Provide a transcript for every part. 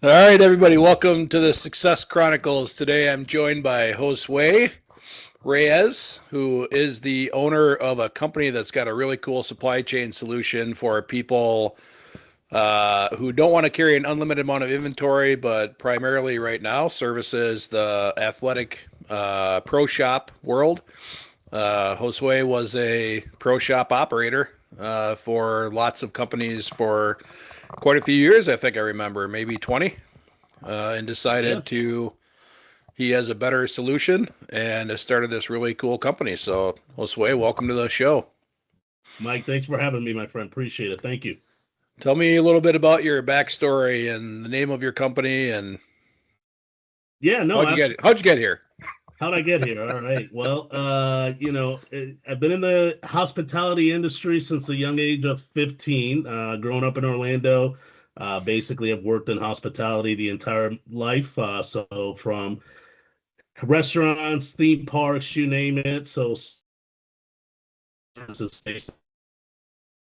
All right, everybody, welcome to the Success Chronicles. Today I'm joined by Josue Reyes, who is the owner of a company that's got a really cool supply chain solution for people who don't want to carry an unlimited amount of inventory, but primarily right now services the athletic pro shop world. Josue was a pro shop operator for lots of companies for quite a few years. I think I remember maybe 20, and Yeah, decided to he has a better solution and has started this really cool company. So, Josue, welcome to the show. Mike, thanks for having me, my friend. Appreciate it. Thank you. Tell me a little bit about your backstory and the name of your company and Yeah, no, how'd you get here? how'd I get here? All right. Well, I've been in the hospitality industry since the young age of 15. Growing up in Orlando, basically, I've worked in hospitality the entire life. So from restaurants, theme parks, you name it. So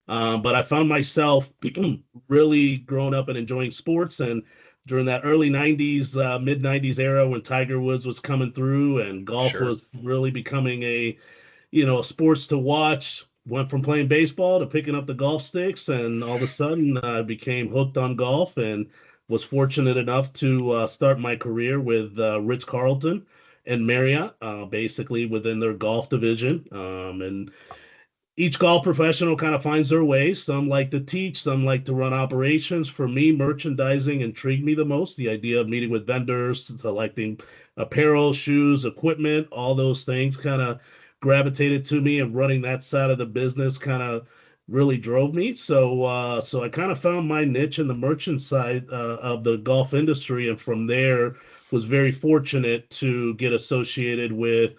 but I found myself really growing up and enjoying sports. And during that early 90s, mid 90s era when Tiger Woods was coming through and golf Sure. was really becoming a sports to watch, went from playing baseball to picking up the golf sticks. And all of a sudden, I became hooked on golf and was fortunate enough to start my career with Ritz-Carlton and Marriott, basically within their golf division. And each golf professional kind of finds their way. Some like to teach, some like to run operations. For me, merchandising intrigued me the most. The idea of meeting with vendors, selecting apparel, shoes, equipment, all those things kind of gravitated to me, and running that side of the business kind of really drove me. So I kind of found my niche in the merchant side of the golf industry, and from there was very fortunate to get associated with,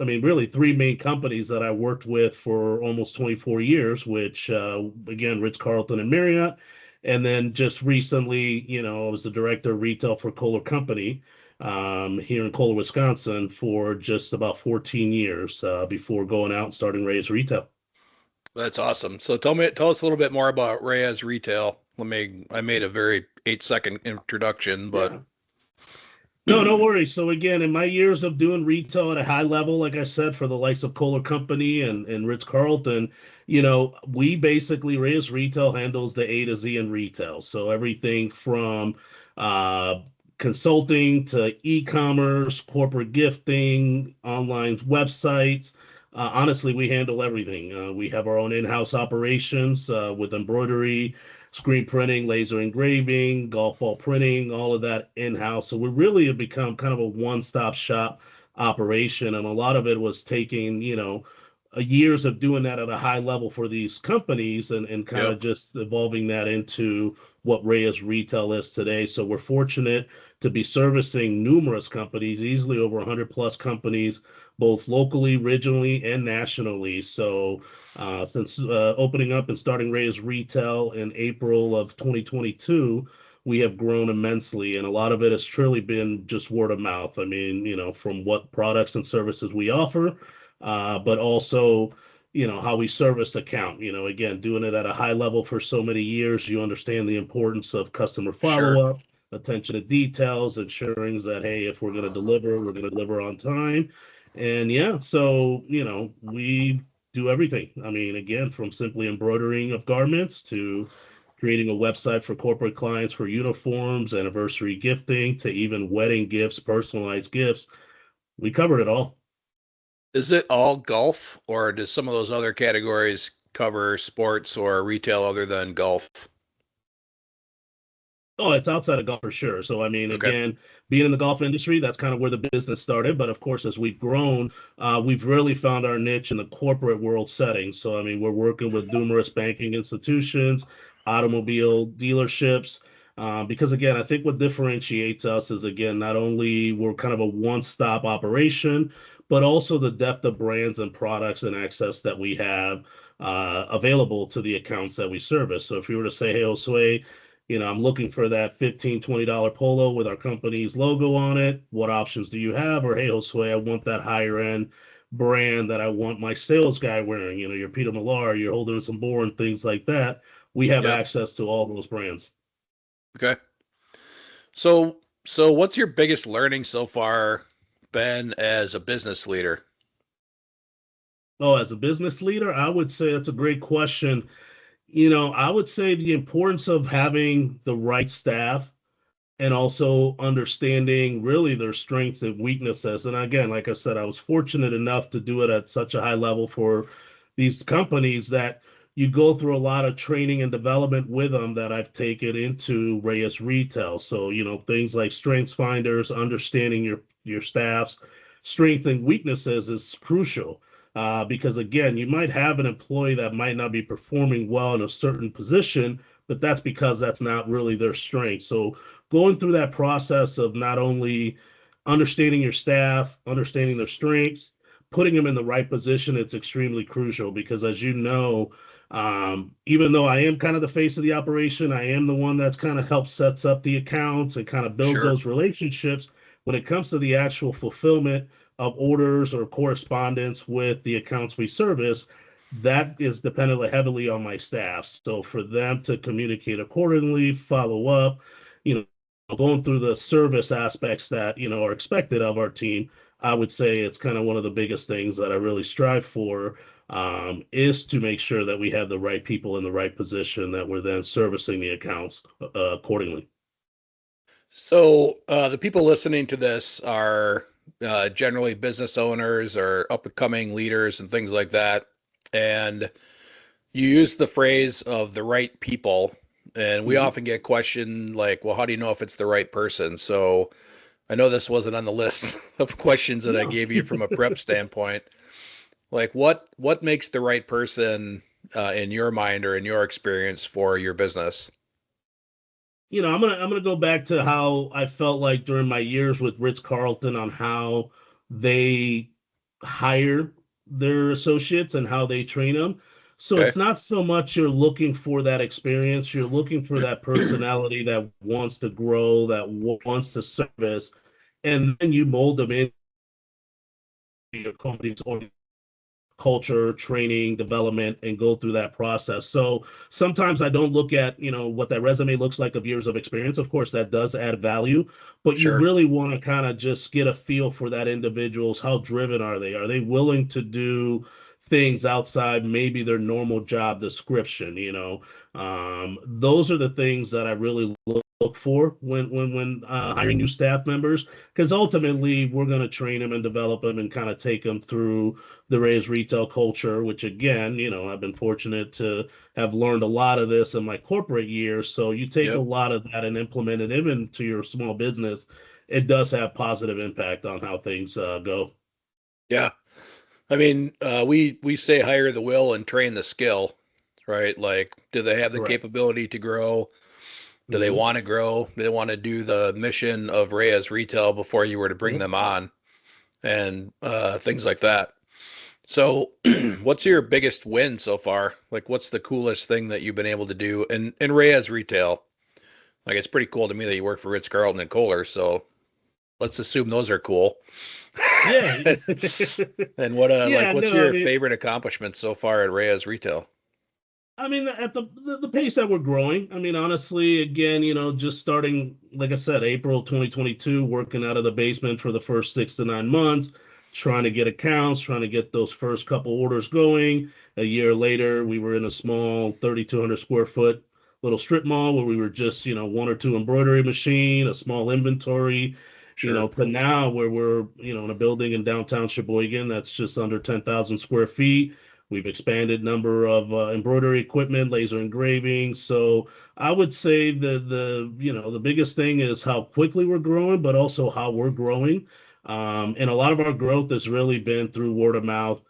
I mean, really three main companies that I worked with for almost 24 years, which, again, Ritz-Carlton and Marriott. And then just recently, I was the director of retail for Kohler Company here in Kohler, Wisconsin for just about 14 years before going out and starting Reyes Retail. That's awesome. So tell us a little bit more about Reyes Retail. I made a very 8-second introduction, but Yeah. No, no worries. So again, in my years of doing retail at a high level, like I said, for the likes of Kohler Company and Ritz-Carlton, we basically, Reyes Retail handles the A to Z in retail. So everything from uh, consulting to e-commerce, corporate gifting, online websites. Honestly, we handle everything. We have our own in-house operations with embroidery, screen printing, laser engraving, golf ball printing, all of that in-house. So we really have become kind of a one-stop shop operation. And a lot of it was taking, years of doing that at a high level for these companies, and kind yep. of just evolving that into what Reyes Retail is today. So we're fortunate to be servicing numerous companies, easily over 100 plus companies, both locally, regionally, and nationally. So since opening up and starting Reyes Retail in April of 2022, we have grown immensely, and a lot of it has truly been just word of mouth. I mean, from what products and services we offer, but also, how we service account. Again, doing it at a high level for so many years, you understand the importance of customer Sure. follow-up, attention to details, ensuring that, hey, if we're going to deliver, we're going to deliver on time. And yeah, so, we do everything. I mean, again, from simply embroidering of garments to creating a website for corporate clients for uniforms, anniversary gifting, to even wedding gifts, personalized gifts. We covered it all. Is it all golf, or does some of those other categories cover sports or retail other than golf? Oh, it's outside of golf for sure. So, I mean, Okay. again, being in the golf industry, that's kind of where the business started. But of course, as we've grown, we've really found our niche in the corporate world setting. So, I mean, we're working with numerous banking institutions, automobile dealerships. Because again, I think what differentiates us is, again, not only we're kind of a one-stop operation, but also the depth of brands and products and access that we have available to the accounts that we service. So if you were to say, hey, Josue, I'm looking for that $15, $20 polo with our company's logo on it. What options do you have? Or, hey, Josue, I want that higher end brand that I want my sales guy wearing. Your Peter Millar, your Holden and Sambor, and things like that. We have Yep. access to all those brands. Okay. So what's your biggest learning so far been as a business leader? Oh, as a business leader, I would say that's a great question. I would say the importance of having the right staff and also understanding really their strengths and weaknesses. And again, like I said, I was fortunate enough to do it at such a high level for these companies that you go through a lot of training and development with them that I've taken into Reyes Retail. So, things like strengths finders, understanding your staff's strengths and weaknesses is crucial. Because again, you might have an employee that might not be performing well in a certain position, but that's because that's not really their strength. So going through that process of not only understanding your staff, understanding their strengths, putting them in the right position, it's extremely crucial because, as you know, even though I am kind of the face of the operation, I am the one that's kind of helps sets up the accounts and kind of builds Sure. those relationships. When it comes to the actual fulfillment of orders or correspondence with the accounts we service, that is dependent heavily on my staff. So for them to communicate accordingly, follow up, you know, going through the service aspects that are expected of our team, I would say it's kind of one of the biggest things that I really strive for, is to make sure that we have the right people in the right position that we're then servicing the accounts accordingly. So the people listening to this are generally business owners or up and coming leaders and things like that. And you use the phrase of the right people. And we Mhm. often get questioned like, well, how do you know if it's the right person? So I know this wasn't on the list of questions that I No. gave you from a prep standpoint. Like what makes the right person in your mind or in your experience for your business? I'm gonna go back to how I felt like during my years with Ritz Carlton on how they hire their associates and how they train them. So Okay. it's not so much you're looking for that experience, you're looking for that personality that wants to grow, that wants to service, and then you mold them into your company's culture, training, development, and go through that process. So sometimes I don't look at, what that resume looks like of years of experience. Of course, that does add value, but you Sure. really want to kind of just get a feel for that individual's how driven are they? Are they willing to do things outside maybe their normal job description? Those are the things that I really look for when hiring new staff members, because ultimately we're going to train them and develop them and kind of take them through the Reyes retail culture, which again, I've been fortunate to have learned a lot of this in my corporate years. So you take a Yep. lot of that and implement it into your small business, it does have positive impact on how things go. Yeah. I mean, we say hire the will and train the skill, right? Like, do they have the Correct. capability to grow? Do they Hmm. want to grow? Do they want to do the mission of Reyes Retail before you were to bring Yep. them on and things like that? So, what's your biggest win so far? Like, what's the coolest thing that you've been able to do in Reyes Retail? Like, it's pretty cool to me that you work for Ritz Carlton and Kohler. So, let's assume those are cool. Yeah. And what like Yeah. what's No, I your mean, favorite accomplishment so far at Reyes Retail? at the pace that we're growing, I mean, honestly, again, just starting, like I said, April 2022, working out of the basement for the first 6 to 9 months, trying to get accounts, trying to get those first couple orders going. A year later, we were in a small 3,200 square foot little strip mall where we were just, one or two embroidery machine, a small inventory, Sure. to now where we're, in a building in downtown Sheboygan that's just under 10,000 square feet. We've expanded number of embroidery equipment, laser engraving. So I would say the biggest thing is how quickly we're growing, but also how we're growing. And a lot of our growth has really been through word of mouth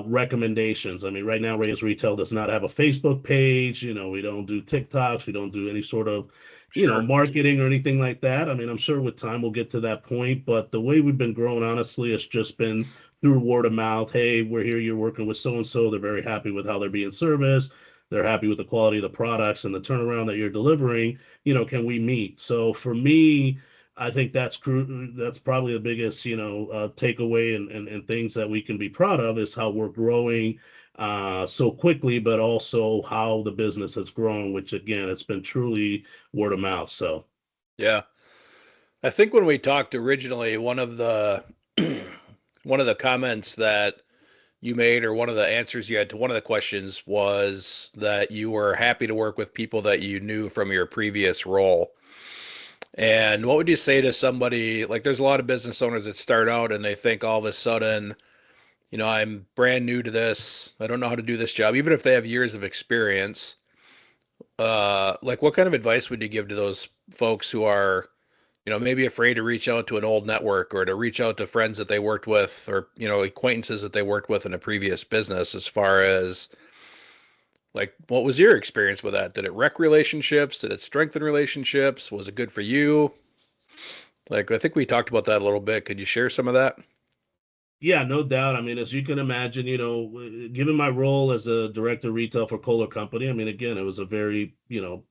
recommendations. I mean, right now, Reyes Retail does not have a Facebook page. We don't do TikToks. We don't do any sort of Sure. marketing or anything like that. I mean, I'm sure with time we'll get to that point, but the way we've been growing, honestly, it's just been through word of mouth. Hey, we're here. You're working with so and so. They're very happy with how they're being serviced. They're happy with the quality of the products and the turnaround that you're delivering. Can we meet? So for me, I think that's probably the biggest takeaway and things that we can be proud of is how we're growing so quickly, but also how the business has grown, which again, it's been truly word of mouth. So Yeah. I think when we talked originally, one of the one of the comments that you made, or one of the answers you had to one of the questions, was that you were happy to work with people that you knew from your previous role. And what would you say to somebody, like there's a lot of business owners that start out and they think all of a sudden, I'm brand new to this. I don't know how to do this job, even if they have years of experience. Like what kind of advice would you give to those folks who are, maybe afraid to reach out to an old network or to reach out to friends that they worked with, or, acquaintances that they worked with in a previous business, as far as like, what was your experience with that? Did it wreck relationships? Did it strengthen relationships? Was it good for you? Like, I think we talked about that a little bit. Could you share some of that? Yeah, no doubt. I mean, as you can imagine, given my role as a director of retail for Kohler Company, I mean, again, it was a very,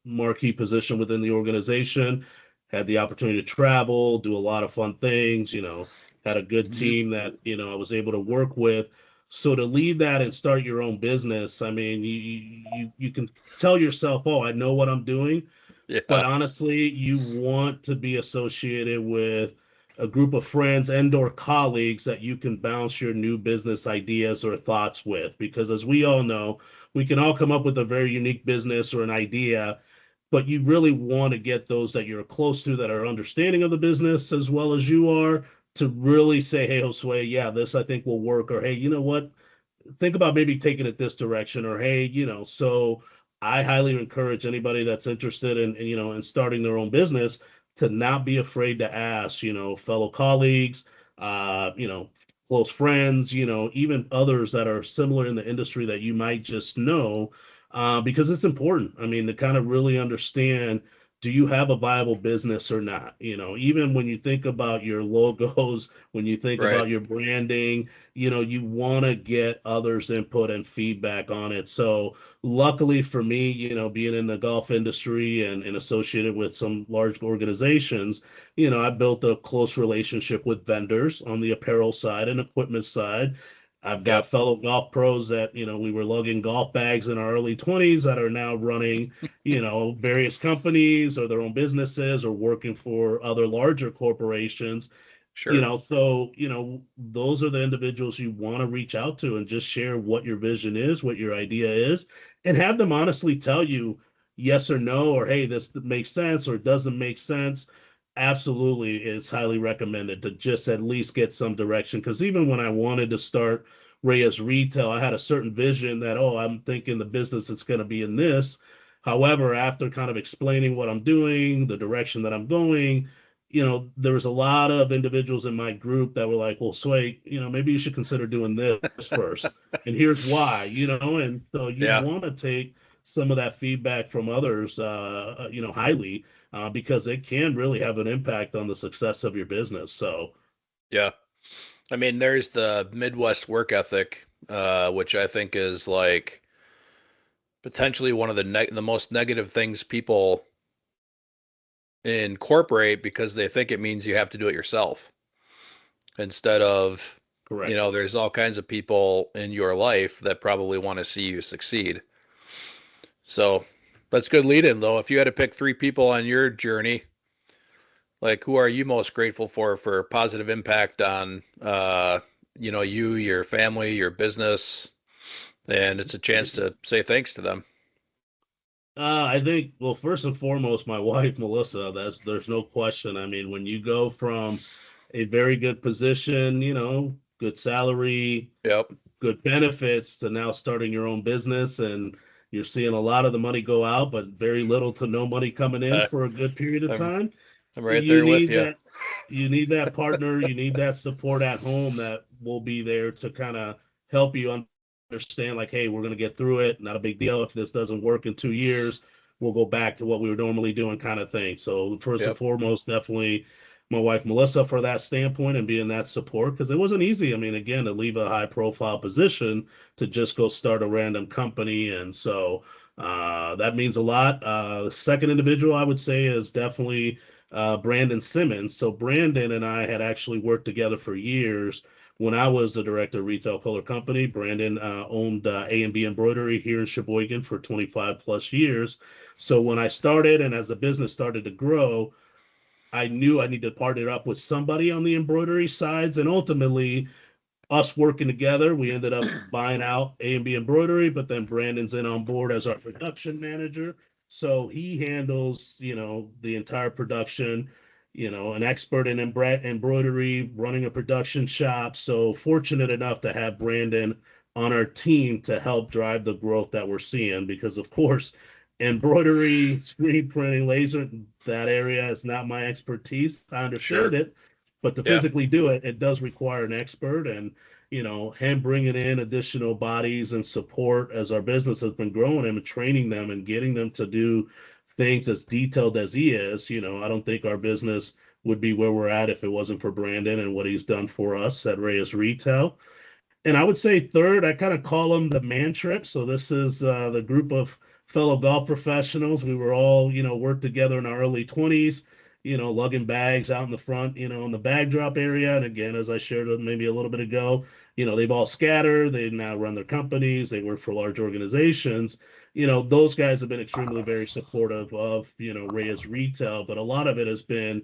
marquee position within the organization. Had the opportunity to travel, do a lot of fun things, had a good Mhm. team that, I was able to work with. So to leave that and start your own business, I mean, you can tell yourself, oh, I know what I'm doing, Yeah, but honestly, you want to be associated with a group of friends and or colleagues that you can bounce your new business ideas or thoughts with, because as we all know, we can all come up with a very unique business or an idea, but you really want to get those that you're close to that are understanding of the business as well as you are, to really say, hey, Josue, yeah, this I think will work, or hey, you know what, think about maybe taking it this direction, or hey, so I highly encourage anybody that's interested in starting their own business to not be afraid to ask, fellow colleagues, close friends, even others that are similar in the industry that you might just know, because it's important. I mean, to kind of really understand, do you have a viable business or not? Even when you think about your logos, when you think right. about your branding, you want to get others' input and feedback on it. So, luckily for me, being in the golf industry and associated with some large organizations, I built a close relationship with vendors on the apparel side and equipment side. I've got Yep, fellow golf pros that, we were lugging golf bags in our early 20s that are now running, various companies or their own businesses or working for other larger corporations. sure. So those are the individuals you want to reach out to and just share what your vision is, what your idea is, and have them honestly tell you yes or no, or hey, this makes sense or doesn't make sense. Absolutely, it's highly recommended to just at least get some direction, because even when I wanted to start Reyes Retail, I had a certain vision that, oh, I'm thinking the business is going to be in this. However, after kind of explaining what I'm doing, the direction that I'm going, there was a lot of individuals in my group that were like, well, Sway, maybe you should consider doing this first. And here's why, and so you Yeah, want to take some of that feedback from others, highly, because it can really have an impact on the success of your business. So, yeah. I mean, there's the Midwest work ethic, which I think is like potentially one of the most negative things people incorporate, because they think it means you have to do it yourself instead of, correct. there's all kinds of people in your life that probably want to see you succeed. So that's good lead in though. If you had to pick three people on your journey, like who are you most grateful for positive impact on, you, your family, your business, and it's a chance to say thanks to them. I think, well, first and foremost, my wife, Melissa, there's no question. I mean, when you go from a very good position, good salary, Yep. good benefits, to now starting your own business, and you're seeing a lot of the money go out, but very little to no money coming in Uh, for a good period of I'm time. I'm right You there with need you. that, you need that partner, you need that support at home that will be there to kind of help you understand, like, hey, we're going to get through it. Not a big deal. If this doesn't work in 2 years, we'll go back to what we were normally doing, kind of thing. So first and Yep. foremost, definitely my wife Melissa for that standpoint and being that support, because it wasn't easy. I mean, again, to leave a high profile position to just go start a random company. And so that means a lot. Second individual I would say is definitely Brandon Simmons. So Brandon and I had actually worked together for years. When I was the director of retail Color Company, Brandon owned A&B Embroidery here in Sheboygan for 25 plus years. So when I started and as the business started to grow, I knew I needed to partner up with somebody on the embroidery sides, and ultimately us working together, we ended up buying out A&B Embroidery, but then Brandon's in on board as our production manager. So he handles, the entire production, an expert in embroidery, running a production shop. So fortunate enough to have Brandon on our team to help drive the growth that we're seeing, because of course, embroidery, screen printing, laser, that area is not my expertise. I understand Sure. it, but to Yeah. physically do it, it does require an expert. And him bringing in additional bodies and support as our business has been growing and training them and getting them to do things as detailed as he is. I don't think our business would be where we're at if it wasn't for Brandon and what he's done for us at Reyes Retail. And I would say third, I kind of call them the man trip. So this is the group of fellow golf professionals. We were all, worked together in our early 20s, lugging bags out in the front, in the bag drop area. And again, as I shared maybe a little bit ago, they've all scattered. They now run their companies. They work for large organizations. Those guys have been extremely very supportive of, Reyes Retail, but a lot of it has been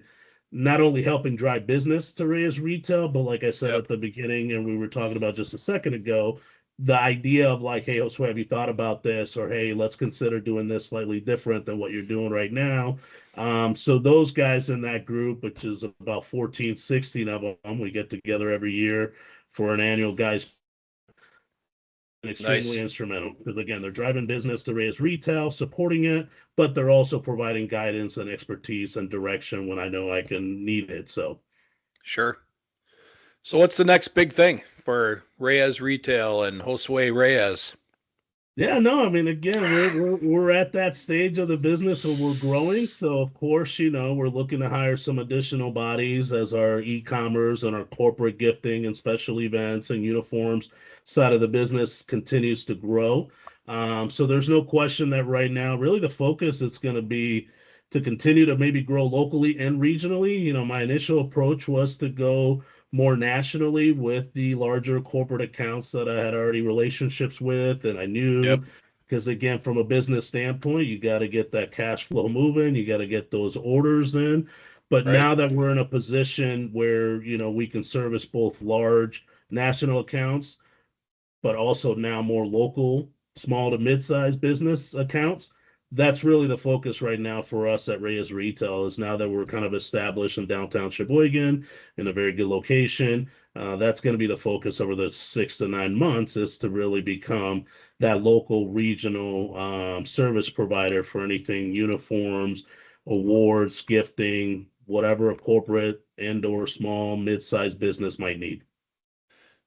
not only helping drive business to Reyes Retail, but like I said Yep. at the beginning, and we were talking about just a second ago, the idea of like, hey, Josue, have you thought about this? Or hey, let's consider doing this slightly different than what you're doing right now. So those guys in that group, which is about 14, 16 of them, we get together every year for an annual guys extremely Nice. instrumental because again, they're driving business to Reyes Retail, supporting it, but they're also providing guidance and expertise and direction when I know I can need it. So Sure. So what's the next big thing for Reyes Retail and Josue Reyes? yeah, no, I mean, again, we're at that stage of the business where we're growing. So of course, we're looking to hire some additional bodies as our e-commerce and our corporate gifting and special events and uniforms side of the business continues to grow. So there's no question that right now, really the focus is going to be to continue to maybe grow locally and regionally. My initial approach was to go more nationally with the larger corporate accounts that I had already relationships with. And I knew, Yep. because again, from a business standpoint, you got to get that cash flow moving, you got to get those orders in. But Right. now that we're in a position where, we can service both large national accounts, but also now more local, small to mid-sized business accounts. That's really the focus right now for us at Reyes Retail is now that we're kind of established in downtown Sheboygan in a very good location. That's going to be the focus over the 6 to 9 months is to really become that local regional service provider for anything uniforms, awards, gifting, whatever a corporate and or small mid-sized business might need.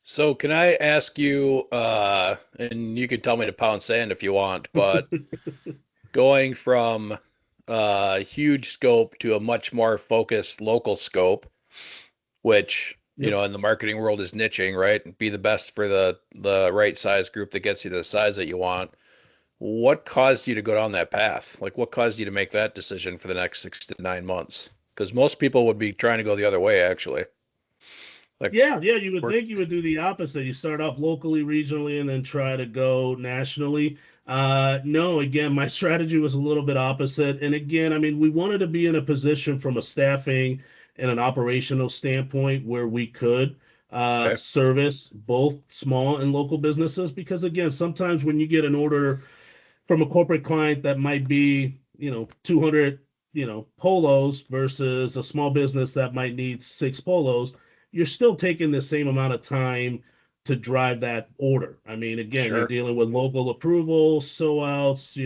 So can I ask you, and you can tell me to pound sand if you want, but going from a huge scope to a much more focused local scope, which, Yep. in the marketing world is niching, right? Be the best for the right size group that gets you to the size that you want. What caused you to go down that path? Like what caused you to make that decision for the next 6 to 9 months? Because most people would be trying to go the other way, actually. Like Yeah, you would we're think you would do the opposite. You start off locally, regionally, and then try to go nationally. No, again, my strategy was a little bit opposite. And again, I mean, we wanted to be in a position from a staffing and an operational standpoint where we could okay. service both small and local businesses. Because again, sometimes when you get an order from a corporate client that might be, 200, polos versus a small business that might need 6 polos, you're still taking the same amount of time to drive that order. I mean, again, you're Sure. dealing with local approval, so outs,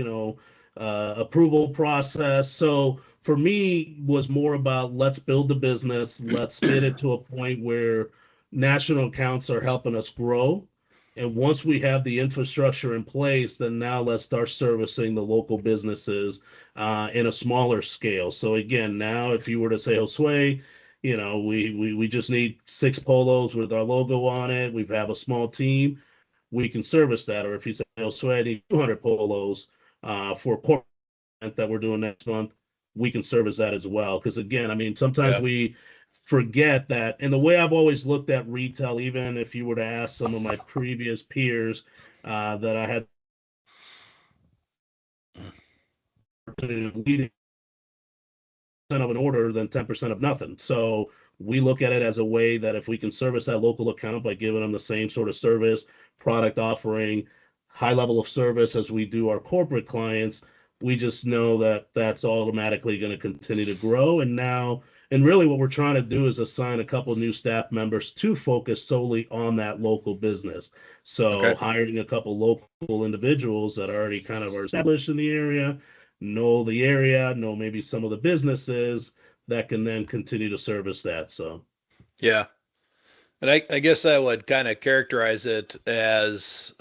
approval process. So for me was more about let's build the business, let's get it to a point where national accounts are helping us grow, and once we have the infrastructure in place, then now let's start servicing the local businesses in a smaller scale. So again, now if you were to say, Josue, we just need 6 polos with our logo on it. We have a small team. We can service that. Or if you say, Josue, I need 200 polos for a corporate that we're doing next month, we can service that as well. Because again, I mean, sometimes Yeah. we forget that. And the way I've always looked at retail, even if you were to ask some of my previous peers that I had to lead of an order than 10% of nothing. So we look at it as a way that if we can service that local account by giving them the same sort of service, product offering, high level of service as we do our corporate clients, we just know that that's automatically going to continue to grow. And really what we're trying to do is assign a couple new staff members to focus solely on that local business. So Okay. hiring a couple local individuals that already kind of are established in the area, know maybe some of the businesses that can then continue to service that. So Yeah. And I guess I would kind of characterize it as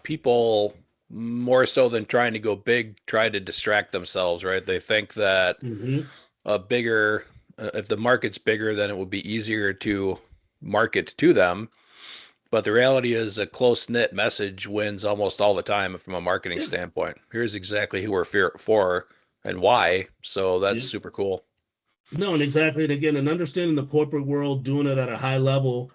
people more so than trying to go big, try to distract themselves, right? They think that mhm. a bigger, if the market's bigger, then it would be easier to market to them. But the reality is a close knit message wins almost all the time from a marketing Yeah, standpoint. Here's exactly who we're for and why. So that's yeah. super cool. No, and exactly. And again, and understanding the corporate world, doing it at a high level.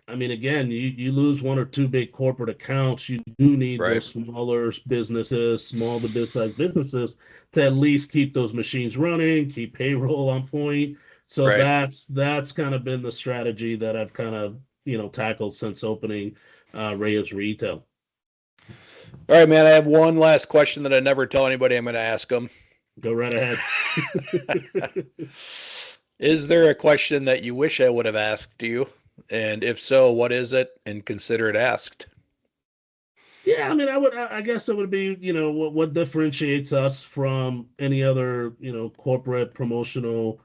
I mean, again, you lose one or two big corporate accounts. You do need Right. those smaller businesses, small to mid-sized businesses to at least keep those machines running, keep payroll on point. So Right. that's kind of been the strategy that I've kind of, tackled since opening Reyes Retail. All right, man. I have one last question that I never tell anybody I'm going to ask them. Go right ahead. Is there a question that you wish I would have asked you? And if so, what is it? And consider it asked. Yeah, I mean, I guess it would be, what differentiates us from any other, corporate promotional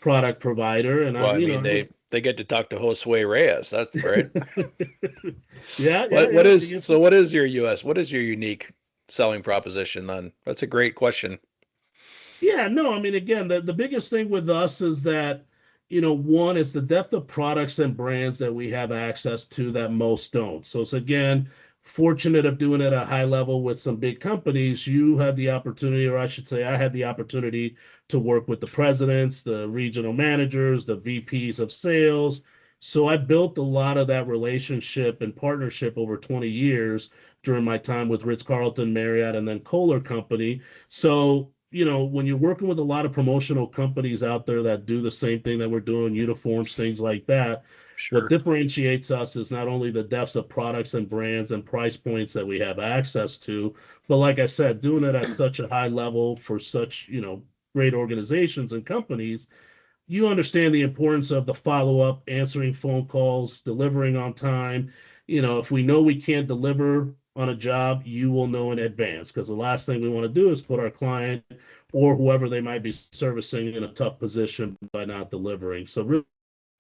product provider. And Well, I mean, I would, they get to talk to Josue Reyes. That's right. yeah, yeah, What yeah. is so? What is your US? What is your unique selling proposition? Then that's a great question. Yeah, no, I mean, again, the biggest thing with us is that, one is the depth of products and brands that we have access to that most don't. So it's again, fortunate of doing it at a high level with some big companies. You had the opportunity, or I should say, I had the opportunity to work with the presidents, the regional managers, the VPs of sales. So I built a lot of that relationship and partnership over 20 years during my time with Ritz-Carlton, Marriott, and then Kohler Company. So, when you're working with a lot of promotional companies out there that do the same thing that we're doing, uniforms, things like that, what Sure. differentiates us is not only the depths of products and brands and price points that we have access to, but like I said, doing it at such a high level for such, great organizations and companies, you understand the importance of the follow-up, answering phone calls, delivering on time. If we know we can't deliver on a job, you will know in advance, because the last thing we want to do is put our client or whoever they might be servicing in a tough position by not delivering. So really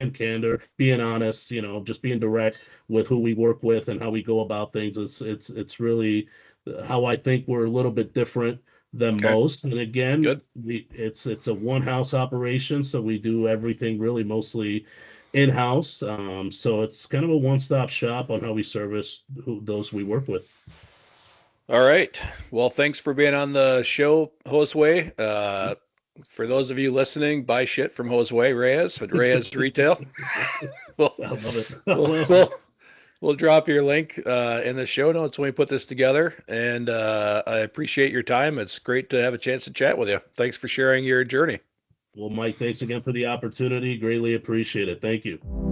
and candor, being honest, just being direct with who we work with and how we go about things. It's really how I think we're a little bit different than Okay. most. And again, Good. it's a one house operation, so we do everything really mostly in house. So it's kind of a one stop shop on how we service those we work with. All right. Well, thanks for being on the show, Josue. For those of you listening, buy shit from Josue Reyes at Reyes Retail. we'll, I love it. I we'll, love it. we'll, we'll drop your link in the show notes when we put this together. And I appreciate your time. It's great to have a chance to chat with you. Thanks for sharing your journey. Well, Mike, thanks again for the opportunity. Greatly appreciate it. Thank you.